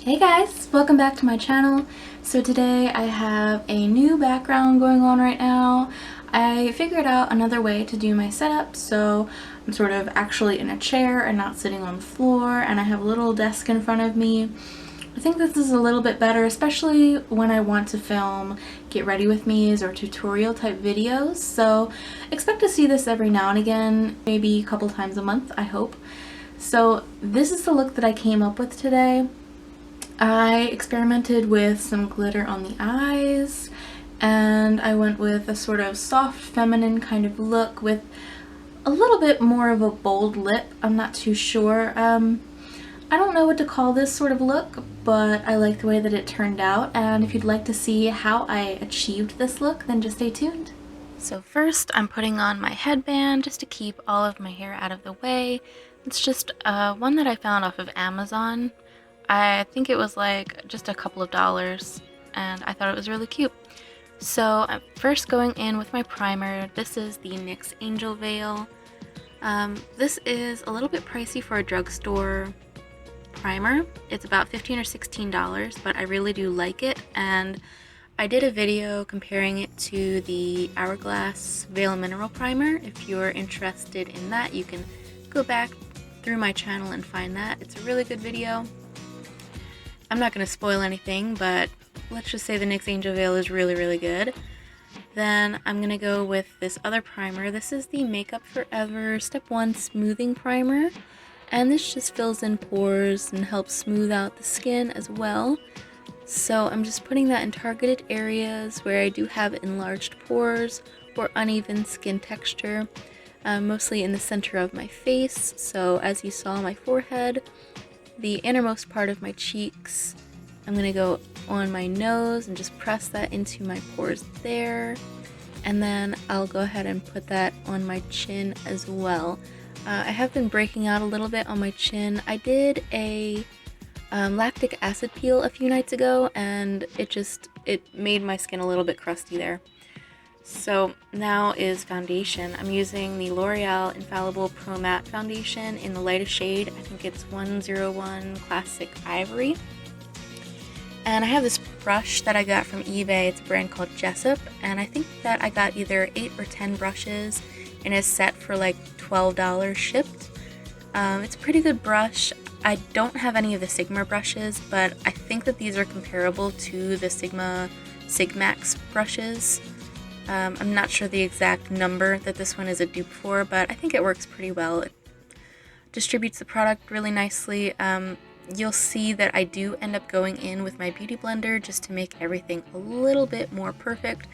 Hey guys, welcome back to my channel. So today I have a new background going on right now. I figured out another way to do my setup, so I'm sort of actually in a chair and not sitting on the floor, and I have a little desk in front of me. I think this is a little bit better, especially when I want to film get ready with me's or tutorial type videos, so expect to see this every now and again, maybe a couple times a month, I hope. So this is the look that I came up with today. I experimented with some glitter on the eyes, and I went with a sort of soft feminine kind of look with a little bit more of a bold lip. I'm not too sure. I don't know what to call this sort of look, but I like the way that it turned out, and if you'd like to see how I achieved this look, then just stay tuned. So first I'm putting on my headband just to keep all of my hair out of the way. It's just one that I found off of Amazon. I think it was like just a couple of dollars, and I thought it was really cute. So I'm first going in with my primer. This is the NYX Angel Veil. This is a little bit pricey for a drugstore primer. It's about $15 or $16, but I really do like it, and I did a video comparing it to the Hourglass Veil Mineral Primer. If you're interested in that, you can go back through my channel and find that. It's a really good video. I'm not going to spoil anything, but let's just say the NYX Angel Veil is really good. Then I'm going to go with this other primer. This is the Makeup Forever Step 1 Smoothing Primer, and this just fills in pores and helps smooth out the skin as well. So I'm just putting that in targeted areas where I do have enlarged pores or uneven skin texture, mostly in the center of my face. So as you saw, my forehead, the innermost part of my cheeks. I'm going to go on my nose and just press that into my pores there. And then I'll go ahead and put that on my chin as well. I have been breaking out a little bit on my chin. I did a lactic acid peel a few nights ago, and it made my skin a little bit crusty there. So now is foundation. I'm using the L'Oreal Infallible Pro Matte Foundation in the lightest shade. I think it's 101 Classic Ivory. And I have this brush that I got from eBay. It's a brand called Jessup, and I think that I got either 8 or 10 brushes in a set for like $12 shipped. It's a pretty good brush. I don't have any of the Sigma brushes, but I think that these are comparable to the Sigmax brushes. I'm not sure the exact number that this one is a dupe for, but I think it works pretty well. It distributes the product really nicely. You'll see that I do end up going in with my Beautyblender just to make everything a little bit more perfect.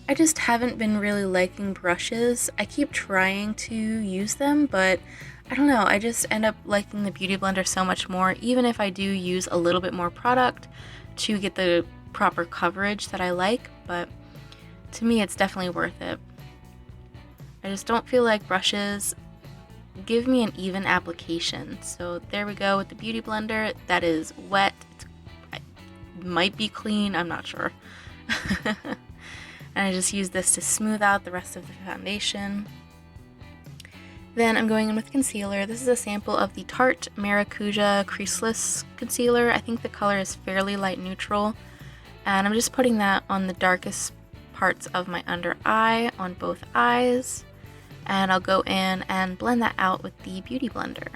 I just haven't been really liking brushes. I keep trying to use them, but I don't know, I just end up liking the Beautyblender so much more, even if I do use a little bit more product to get the proper coverage that I like, but to me it's definitely worth it. I just don't feel like brushes give me an even application. So there we go with the Beautyblender. That is wet. It might be clean, I'm not sure. And I just use this to smooth out the rest of the foundation. Then I'm going in with concealer. This is a sample of the Tarte Maracuja Creaseless Concealer. I think the color is fairly light neutral. And I'm just putting that on the darkest parts of my under eye on both eyes. And I'll go in and blend that out with the Beautyblender.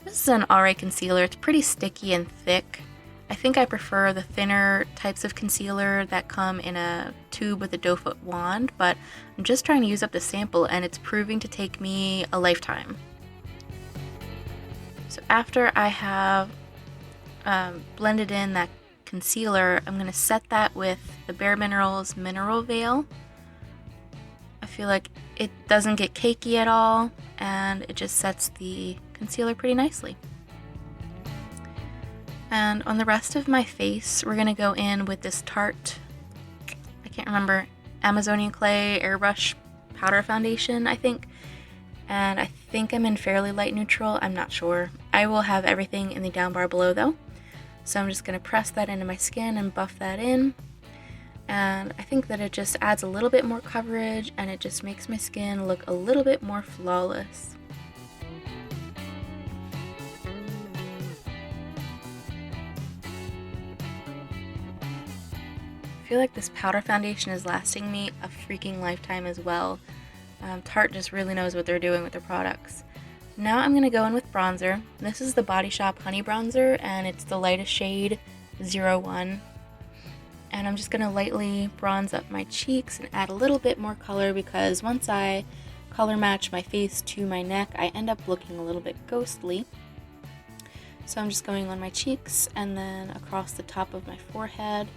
This is an alright concealer. It's pretty sticky and thick. I think I prefer the thinner types of concealer that come in a tube with a doe foot wand, but I'm just trying to use up the sample, and it's proving to take me a lifetime. So after I have blended in that concealer, I'm going to set that with the BareMinerals Mineral Veil. I feel like it doesn't get cakey at all, and it just sets the concealer pretty nicely. And on the rest of my face, we're going to go in with this Tarte, I can't remember, Amazonian Clay Airbrush Powder Foundation, I think. And I think I'm in fairly light neutral, I'm not sure. I will have everything in the down bar below though. So I'm just going to press that into my skin and buff that in. And I think that it just adds a little bit more coverage, and it just makes my skin look a little bit more flawless. feel like this powder foundation is lasting me a freaking lifetime as well. Tarte just really knows what they're doing with their products. Now I'm going to go in with bronzer. This is the Body Shop Honey Bronzer, and it's the lightest shade, 01. And I'm just going to lightly bronze up my cheeks and add a little bit more color, because once I color match my face to my neck, I end up looking a little bit ghostly. So I'm just going on my cheeks and then across the top of my forehead.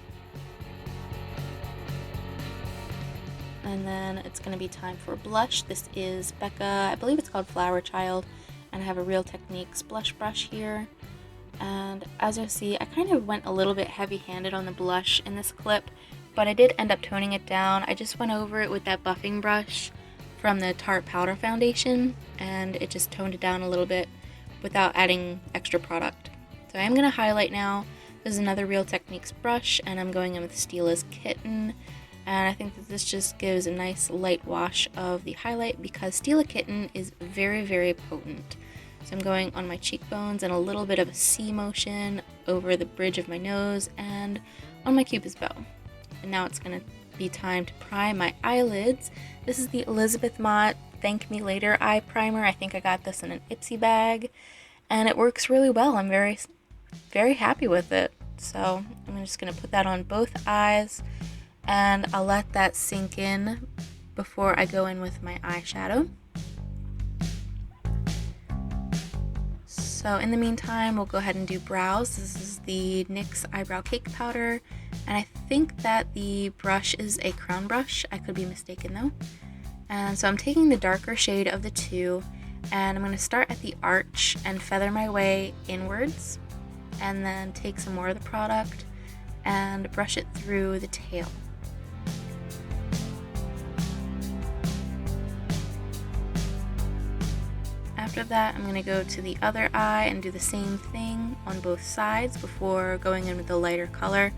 And then it's going to be time for blush. This is Becca, I believe it's called Flowerchild, and I have a Real Techniques blush brush here. And as you'll see, I kind of went a little bit heavy-handed on the blush in this clip, but I did end up toning it down. I just went over it with that buffing brush from the Tarte Powder Foundation, and it just toned it down a little bit without adding extra product. So I am going to highlight now. This is another Real Techniques brush, and I'm going in with Stila Kitten. And I think that this just gives a nice light wash of the highlight, because Stila Kitten is very, very potent. So I'm going on my cheekbones and a little bit of a C motion over the bridge of my nose and on my cupid's bow. And now it's going to be time to prime my eyelids. This is the Elizabeth Mott Thank Me Later eye primer. I think I got this in an Ipsy bag, and it works really well. I'm very, very happy with it. So I'm just going to put that on both eyes, and I'll let that sink in before I go in with my eyeshadow. So in the meantime, we'll go ahead and do brows. This is the NYX Eyebrow Cake Powder, and I think that the brush is a crown brush. I could be mistaken though. And so I'm taking the darker shade of the two, and I'm going to start at the arch and feather my way inwards, and then take some more of the product and brush it through the tail. After that, I'm going to go to the other eye and do the same thing on both sides before going in with the lighter color.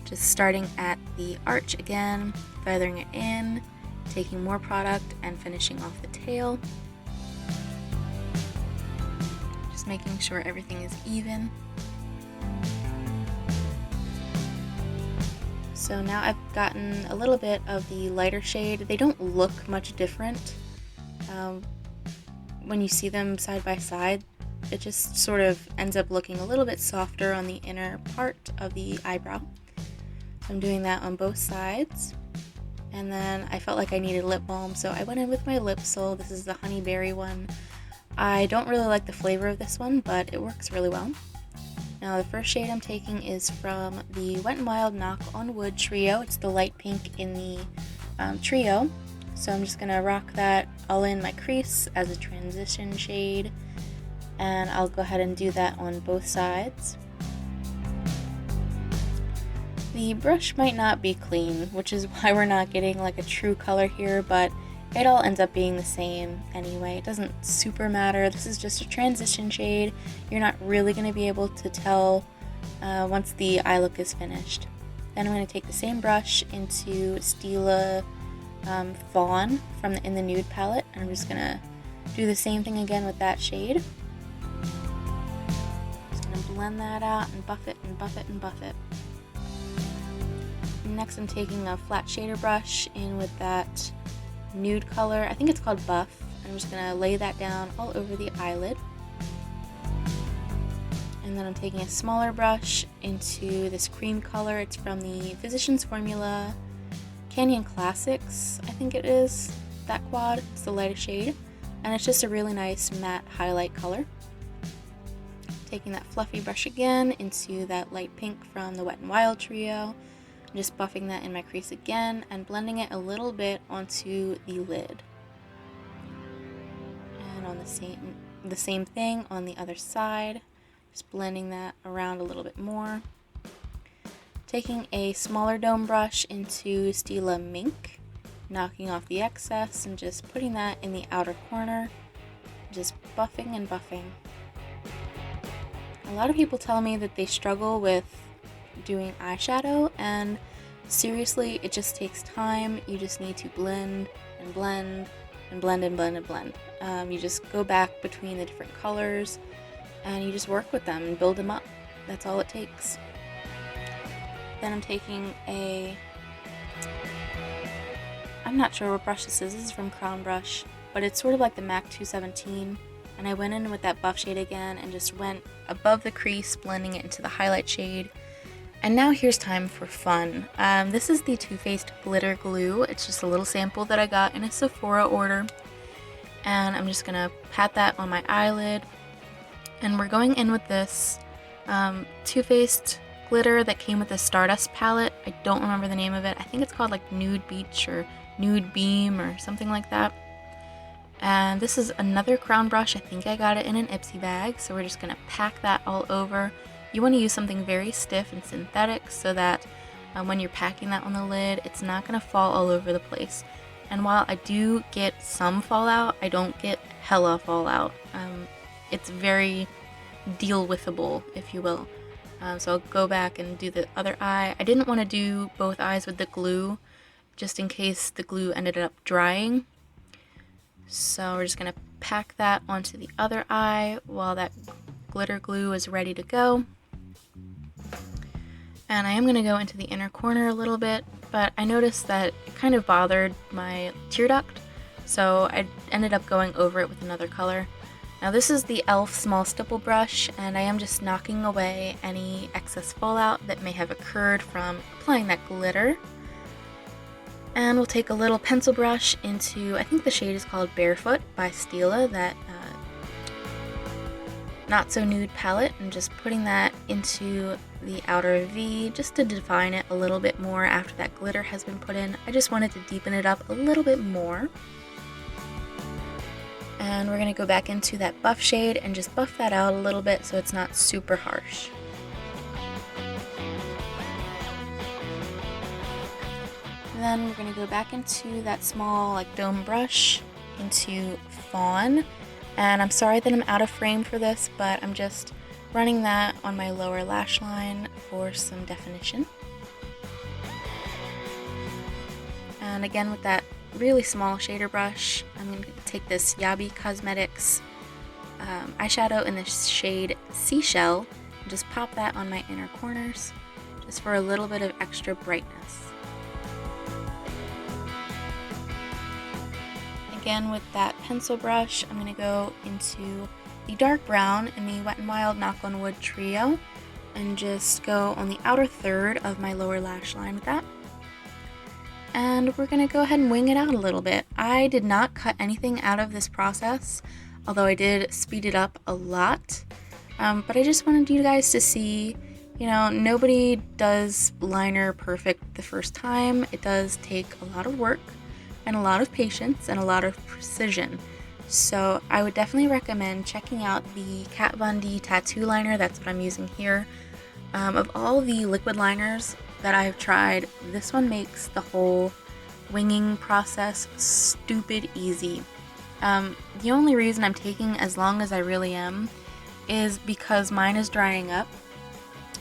Just starting at the arch again, feathering it in, taking more product and finishing off the tail. Just making sure everything is even. So now I've gotten a little bit of the lighter shade. They don't look much different. When you see them side by side, it just sort of ends up looking a little bit softer on the inner part of the eyebrow. So I'm doing that on both sides. And then I felt like I needed lip balm, so I went in with my Lypsyl. This is the honey berry one. I don't really like the flavor of this one, but it works really well. Now the first shade I'm taking is from the Wet n Wild Knock on Wood trio. It's the light pink in the trio. So I'm just going to rock that all in my crease as a transition shade, and I'll go ahead and do that on both sides. The brush might not be clean, which is why we're not getting like a true color here, but it all ends up being the same anyway. It doesn't super matter. This is just a transition shade. You're not really going to be able to tell once the eye look is finished. Then I'm going to take the same brush into Stila Fawn in the Nude palette, and I'm just gonna do the same thing again with that shade. Just gonna blend that out and buff it and buff it and buff it. Next I'm taking a flat shader brush in with that nude color. I think it's called Buff. I'm just gonna lay that down all over the eyelid. And then I'm taking a smaller brush into this cream color. It's from the Physicians Formula Canyon Classics, I think it is, that quad. It's the lighter shade, and it's just a really nice matte highlight color. Taking that fluffy brush again into that light pink from the Wet n Wild trio, and just buffing that in my crease again and blending it a little bit onto the lid. And on the same thing on the other side, just blending that around a little bit more. Taking a smaller dome brush into Stila Mink, knocking off the excess and just putting that in the outer corner, just buffing and buffing. A lot of people tell me that they struggle with doing eyeshadow, and seriously, it just takes time. You just need to blend and blend and blend and blend and blend. You just go back between the different colors and you just work with them and build them up. That's all it takes. Then I'm taking I'm not sure what brush this is from Crown Brush, but it's sort of like the MAC 217, and I went in with that buff shade again and just went above the crease, blending it into the highlight shade. And now here's time for fun. This is the Too Faced Glitter Glue. It's just a little sample that I got in a Sephora order, and I'm just gonna pat that on my eyelid. And we're going in with this Too Faced glitter that came with the Stardust palette. I don't remember the name of it. I think it's called like Nude Beach or Nude Beam or something like that. And this is another crown brush. I think I got it in an Ipsy bag, so we're just gonna pack that all over. You want to use something very stiff and synthetic so that when you're packing that on the lid, it's not gonna fall all over the place. And while I do get some fallout, I don't get hella fallout. It's very deal-withable, if you will. So I'll go back and do the other eye. I didn't want to do both eyes with the glue, just in case the glue ended up drying. So we're just going to pack that onto the other eye while that glitter glue is ready to go. And I am going to go into the inner corner a little bit, but I noticed that it kind of bothered my tear duct, so I ended up going over it with another color. Now this is the e.l.f. small stipple brush, and I am just knocking away any excess fallout that may have occurred from applying that glitter. And we'll take a little pencil brush into, I think the shade is called Barefoot by Stila, that Not So Nude palette, and just putting that into the outer V just to define it a little bit more after that glitter has been put in. I just wanted to deepen it up a little bit more. And we're going to go back into that buff shade and just buff that out a little bit so it's not super harsh. And then we're going to go back into that small like dome brush into Fawn. And I'm sorry that I'm out of frame for this, but I'm just running that on my lower lash line for some definition. And again with that really small shader brush, I'm going to take this Yabi Cosmetics eyeshadow in the shade Seashell and just pop that on my inner corners just for a little bit of extra brightness. Again with that pencil brush, I'm going to go into the dark brown in the Wet n Wild Knock on Wood trio and just go on the outer third of my lower lash line with that. And we're going to go ahead and wing it out a little bit. I did not cut anything out of this process, although I did speed it up a lot. But I just wanted you guys to see, you know, nobody does liner perfect the first time. It does take a lot of work and a lot of patience and a lot of precision. So I would definitely recommend checking out the Kat Von D tattoo liner. That's what I'm using here. Of all the liquid liners that I've tried, this one makes the whole winging process stupid easy. The only reason I'm taking as long as I really am is because mine is drying up,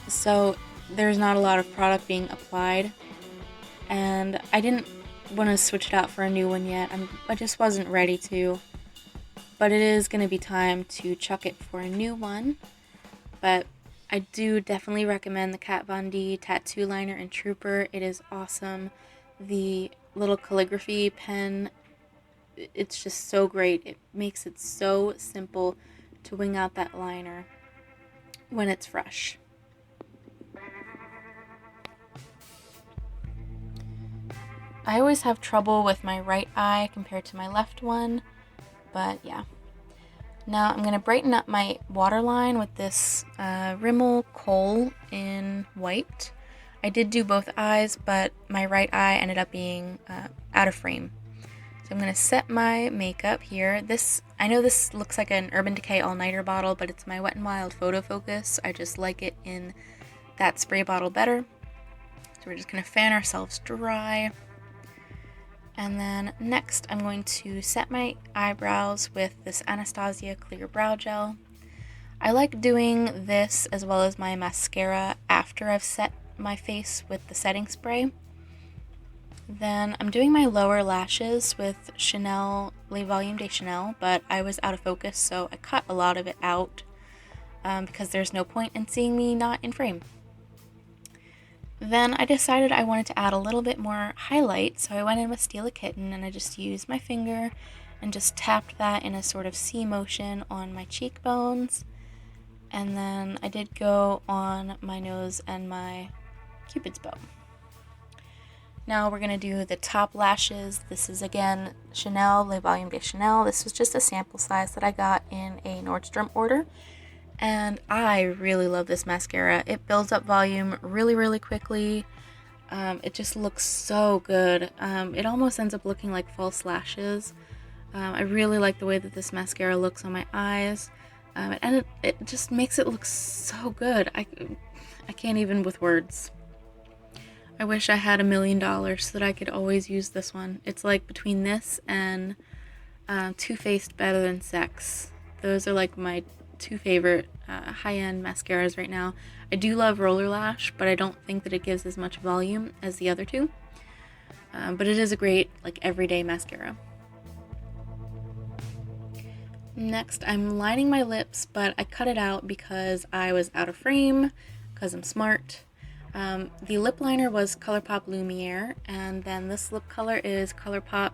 so there's not a lot of product being applied, and I didn't want to switch it out for a new one yet. I just wasn't ready to, but it is going to be time to chuck it for a new one. But I do definitely recommend the Kat Von D tattoo liner in Trooper. It is awesome. The little calligraphy pen, it's just so great. It makes it so simple to wing out that liner when it's fresh. I always have trouble with my right eye compared to my left one, but yeah. Now I'm going to brighten up my waterline with this Rimmel Kohl in white. I did do both eyes, but my right eye ended up being out of frame. So I'm going to set my makeup here. I know this looks like an Urban Decay all-nighter bottle, but it's my Wet n Wild Photo Focus. I just like it in that spray bottle better. So we're just going to fan ourselves dry. And then next I'm going to set my eyebrows with this Anastasia Clear Brow Gel. I like doing this as well as my mascara after I've set my face with the setting spray. Then I'm doing my lower lashes with Chanel Le Volume de Chanel, but I was out of focus, so I cut a lot of it out because there's no point in seeing me not in frame. Then I decided I wanted to add a little bit more highlight, so I went in with Stila Kitten and I just used my finger and just tapped that in a sort of C motion on my cheekbones. And then I did go on my nose and my Cupid's bow. Now we're going to do the top lashes. This is again Chanel, Le Volume de Chanel. This was just a sample size that I got in a Nordstrom order. And I really love this mascara. It builds up volume really quickly. It just looks so good. It almost ends up looking like false lashes. I really like the way that this mascara looks on my eyes. And it just makes it look so good. I can't even with words. I wish I had $1 million so that I could always use this one. It's like between this and Too Faced Better Than Sex. Those are like my two favorite high-end mascaras right now. I do love Roller Lash, but I don't think that it gives as much volume as the other two. But it is a great like everyday mascara. Next, I'm lining my lips, but I cut it out because I was out of frame, because I'm smart. The lip liner was ColourPop Lumiere, and then this lip color is ColourPop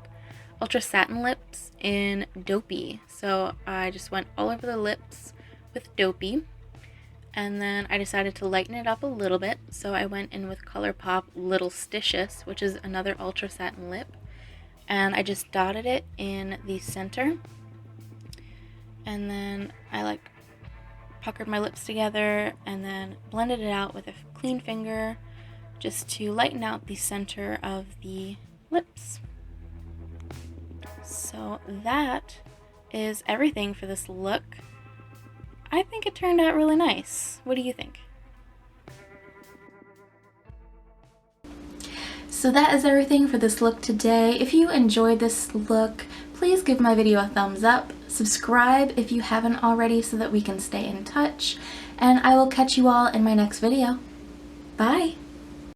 Ultra Satin Lips in Dopey. So I just went all over the lips with Dopey, and then I decided to lighten it up a little bit, so I went in with ColourPop Little Stitious, which is another Ultra Satin lip, and I just dotted it in the center, and then I like puckered my lips together and then blended it out with a clean finger just to lighten out the center of the lips. So that is everything for this look. I think it turned out really nice. What do you think? So that is everything for this look today. If you enjoyed this look, please give my video a thumbs up. Subscribe if you haven't already so that we can stay in touch. And I will catch you all in my next video. Bye!